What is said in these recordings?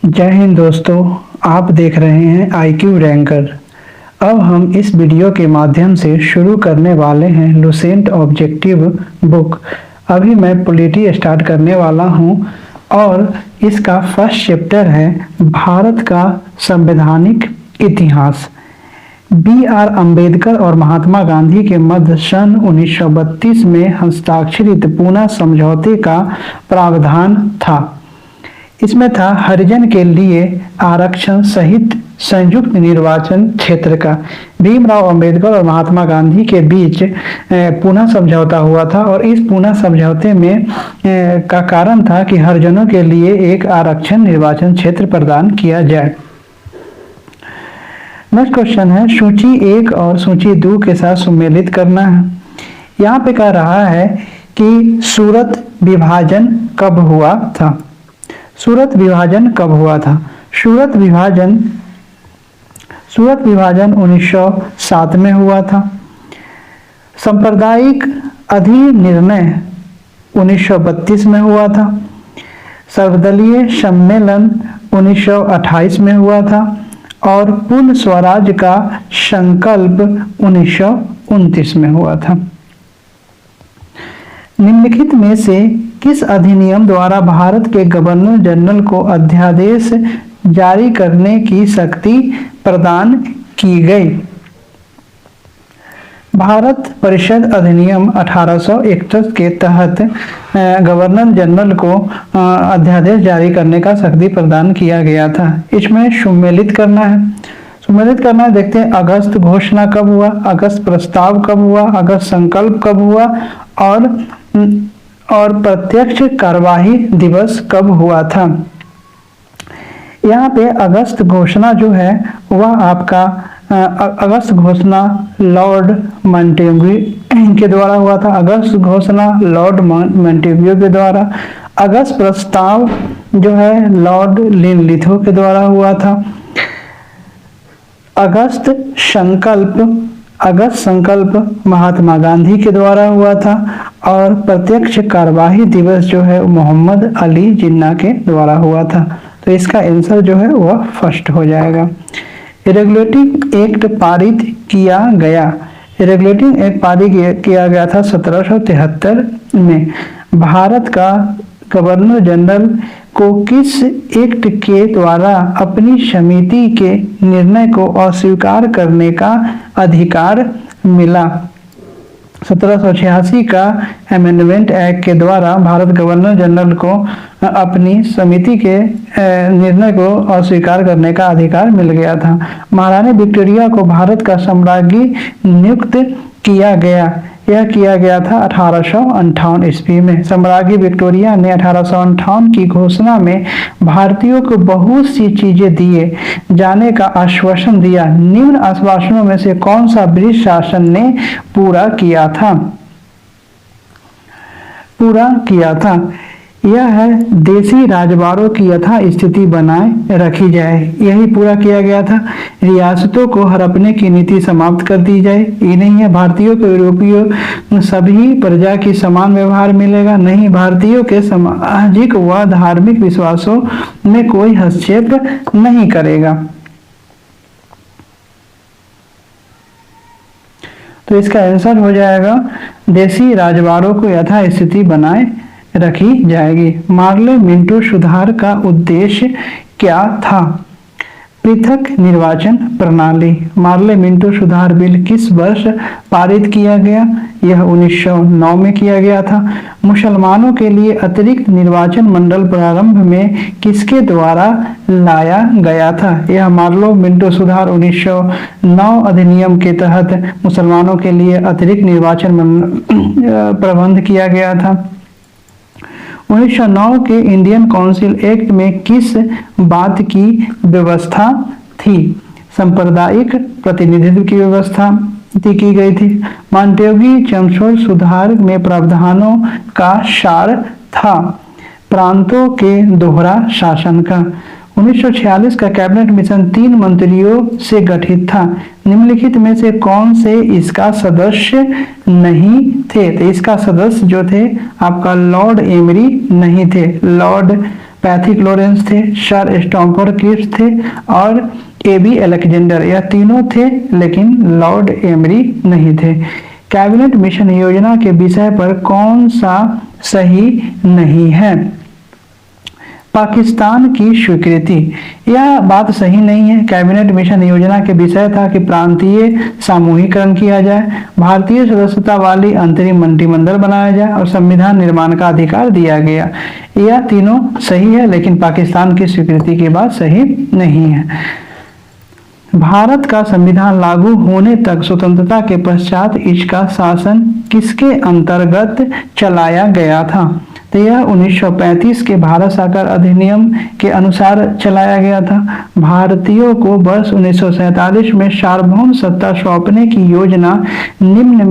जय हिंद दोस्तों, आप देख रहे हैं IQ रैंकर। अब हम इस वीडियो के माध्यम से शुरू करने वाले हैं लुसेंट ऑब्जेक्टिव बुक। अभी मैं पॉलिटी स्टार्ट करने वाला हूं और इसका फर्स्ट चैप्टर है भारत का संवैधानिक इतिहास। BR अम्बेडकर और महात्मा गांधी के मध्य सन 1932 में हस्ताक्षरित पूना समझौते का प्रावधान था। इसमें था हरिजन के लिए आरक्षण सहित संयुक्त निर्वाचन क्षेत्र का। भीमराव अंबेडकर और महात्मा गांधी के बीच पूना समझौता हुआ था और इस पूना समझौते में का कारण था कि हरिजनों के लिए एक आरक्षण निर्वाचन क्षेत्र प्रदान किया जाए। नेक्स्ट क्वेश्चन है सूची 1 और सूची 2 के साथ सुमेलित करना है। यहाँ पे कह रहा है कि सूरत विभाजन कब हुआ था। सूरत विभाजन कब हुआ था? सूरत विभाजन 1907 में हुआ था। सांप्रदायिक अधिनिर्णय 1932 में हुआ था। सर्वदलीय सम्मेलन 1928 में हुआ था और पूर्ण स्वराज का संकल्प 1929 में हुआ था। निम्नलिखित में से किस अधिनियम द्वारा भारत के गवर्नर जनरल को अध्यादेश जारी करने की शक्ति प्रदान की गई? भारत परिषद अधिनियम 1861 के तहत गवर्नर जनरल को अध्यादेश जारी करने का शक्ति प्रदान किया गया था। इसमें सुमेलित करना है। देखते हैं अगस्त घोषणा कब हुआ, अगस्त प्रस्ताव कब हुआ, अगस्त संकल्प कब हुआ और प्रत्यक्ष कार्यवाही दिवस कब हुआ था। यहाँ पे अगस्त घोषणा जो है वह आपका अगस्त घोषणा लॉर्ड मॉन्टेग्यू के द्वारा हुआ था। अगस्त घोषणा लॉर्ड मॉन्टेग्यू के द्वारा। अगस्त प्रस्ताव जो है लॉर्ड लिनलिथो के द्वारा हुआ था। अगस्त संकल्प महात्मा गांधी के द्वारा हुआ था और प्रत्यक्ष कार्यवाही दिवस जो है मोहम्मद अली जिन्ना के द्वारा हुआ था। तो इसका आंसर जो है वह फर्स्ट हो जाएगा। रेगुलेटिंग एक्ट पारित किया गया। रेगुलेटिंग एक्ट पारित किया गया था 1773 में। भारत का गवर्नर जनरल को किस एक्ट के द्वारा अपनी समिति के निर्णय को अस्वीकार करने का अधिकार मिला? 1786 का अमेंडमेंट एक्ट के द्वारा भारत गवर्नर जनरल को अपनी समिति के निर्णय को अस्वीकार करने का अधिकार मिल गया था। महारानी विक्टोरिया को भारत का सम्राज्ञी नियुक्त किया गया। यह किया गया था 1858 ईस्वी में। सम्राज्ञी विक्टोरिया ने 1858 की घोषणा में भारतीयों को बहुत सी चीजें दिए जाने का आश्वासन दिया। निम्न आश्वासनों में से कौन सा ब्रिटिश शासन ने पूरा किया था? यह है देसी राजवाड़ों की यथा स्थिति बनाए रखी जाए। यही पूरा किया गया था। रियासतों को हड़पने की नीति समाप्त कर दी जाए। ये नहीं है भारतीयों को यूरोपीय सभी प्रजा की समान व्यवहार मिलेगा। नहीं, भारतीयों के सामाजिक व धार्मिक विश्वासों में कोई हस्तक्षेप नहीं करेगा। तो इसका आंसर हो जाएगा देसी राजवाड़ों को यथा स्थिति बनाए रखी जाएगी। मार्ले मिंटो सुधार का उद्देश्य क्या था? पृथक निर्वाचन प्रणाली। मार्ले मिंटो सुधार बिल किस वर्ष पारित किया गया? यह 1909 में किया गया था। मुसलमानों के लिए अतिरिक्त निर्वाचन मंडल प्रारंभ में किसके द्वारा लाया गया था? यह मार्ले मिंटो सुधार 1909 अधिनियम के तहत मुसलमानों के लिए अतिरिक्त निर्वाचन प्रबंध किया गया था। 1909 के इंडियन काउंसिल एक्ट में किस बात की व्यवस्था थी? सांप्रदायिक प्रतिनिधित्व की व्यवस्था की गई थी। मॉन्टेग्यू चमसफोर्ड सुधार में प्रावधानों का सार था प्रांतों के दोहरा शासन का। 1946 का कैबिनेट मिशन 3 मंत्रियों से गठित था। निम्नलिखित में से कौन से इसका सदस्य नहीं थे? तो इसका सदस्य जो थे आपका लॉर्ड एमरी नहीं थे। लॉर्ड पैथिक लॉरेंस थे, सर स्टैमफोर्ड क्रिप्स थे और एबी अलेक्जेंडर। यह तीनों थे लेकिन लॉर्ड एमरी नहीं थे। कैबिनेट मिशन योजना के विषय पर कौन सा सही नहीं है? पाकिस्तान की स्वीकृति, यह बात सही नहीं है। कैबिनेट मिशन योजना के विषय था कि प्रांतीय सामूहिकरण किया जाए, भारतीय सदस्यता वाली अंतरिम मंत्रिमंडल बनाया जाए और संविधान निर्माण का अधिकार दिया गया। यह तीनों सही है लेकिन पाकिस्तान की स्वीकृति की बात सही नहीं है। भारत का संविधान लागू होने तक स्वतंत्रता के पश्चात इसका शासन किसके अंतर्गत चलाया गया था? तो यह 1935 के भारत सरकार अधिनियम के अनुसार चलाया गया था। भारतीयों को वर्ष 1947 में सार्वभौम सत्ता सौंपने की योजना निम्न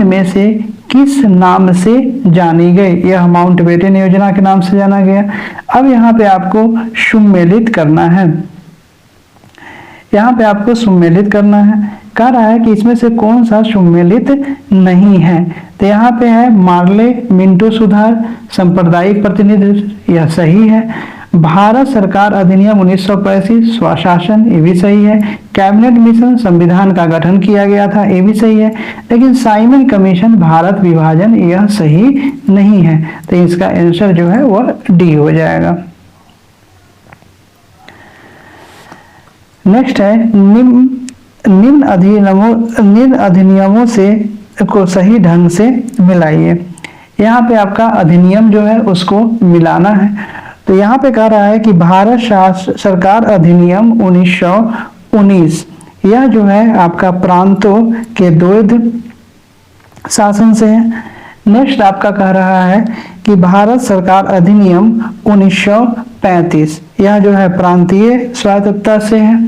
में से किस नाम से जानी गई? यह माउंटबेटन योजना के नाम से जाना गया। अब यहाँ पे आपको सुमेलित करना है, यहाँ पे आपको सुमेलित करना है। कह रहा है कि इसमें से कौन सा सुमेलित नहीं है? तो यहाँ पे है मार्ले मिंटो सुधार, सांप्रदायिक प्रतिनिधित्व, यह सही है। भारत सरकार अधिनियम 1935 स्वशासन, ये भी सही है। कैबिनेट मिशन संविधान का गठन किया गया था, ये भी सही है। लेकिन साइमन कमीशन भारत विभाजन, यह सही नहीं है। तो इसका आंसर जो है वह डी हो जाएगा। नेक्स्ट है निम्न अधिनियमों से को सही ढंग से मिलाइए। यहाँ पे आपका अधिनियम जो है उसको मिलाना है। तो यहाँ पे कह रहा है कि भारत सरकार अधिनियम 1919, यह जो है आपका प्रांतों के द्वैध शासन से है। नेक्स्ट आपका कह रहा है कि भारत सरकार अधिनियम 1935, यह जो है प्रांतीय स्वायत्तता से है।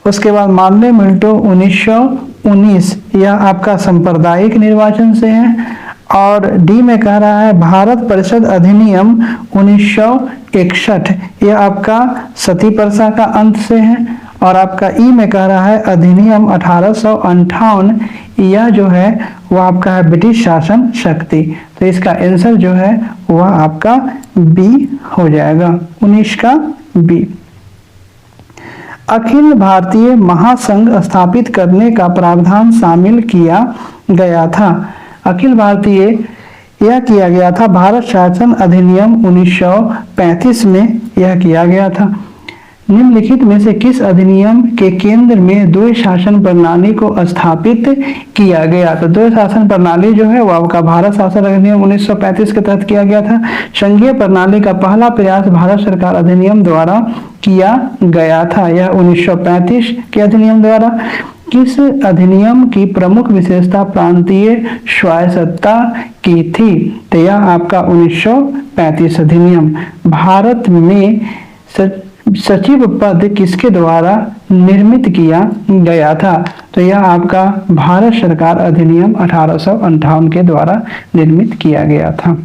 उसके बाद मार्ले मिंटो 1919, यह आपका सांप्रदायिक निर्वाचन से है। और डी में कह रहा है भारत परिषद अधिनियम 1961, यह आपका सती प्रथा का अंत से है। और आपका ई में कह रहा है अधिनियम 1858, यह जो है वह आपका है ब्रिटिश शासन शक्ति। तो इसका आंसर जो है वह आपका बी हो जाएगा, 19 का बी। अखिल भारतीय महासंघ स्थापित करने का प्रावधान शामिल किया गया था। अखिल भारतीय यह किया गया था भारत शासन अधिनियम 1935 में यह किया गया था। निम्नलिखित में से किस अधिनियम के केंद्र में द्वैध शासन प्रणाली को स्थापित किया गया? तो द्वैध शासन प्रणाली जो है वो आपका भारत शासन अधिनियम 1935 के तहत किया गया था। संघीय प्रणाली का पहला प्रयास भारत सरकार अधिनियम द्वारा किया गया था, यह 1935 के अधिनियम द्वारा। किस अधिनियम की प्रमुख विशेषता प्रांतीय स्वायत्तता की थी? तो यह आपका 1935 अधिनियम। भारत में सचिव पद किसके द्वारा निर्मित किया गया था? तो यह आपका भारत सरकार अधिनियम 1858 के द्वारा निर्मित किया गया था।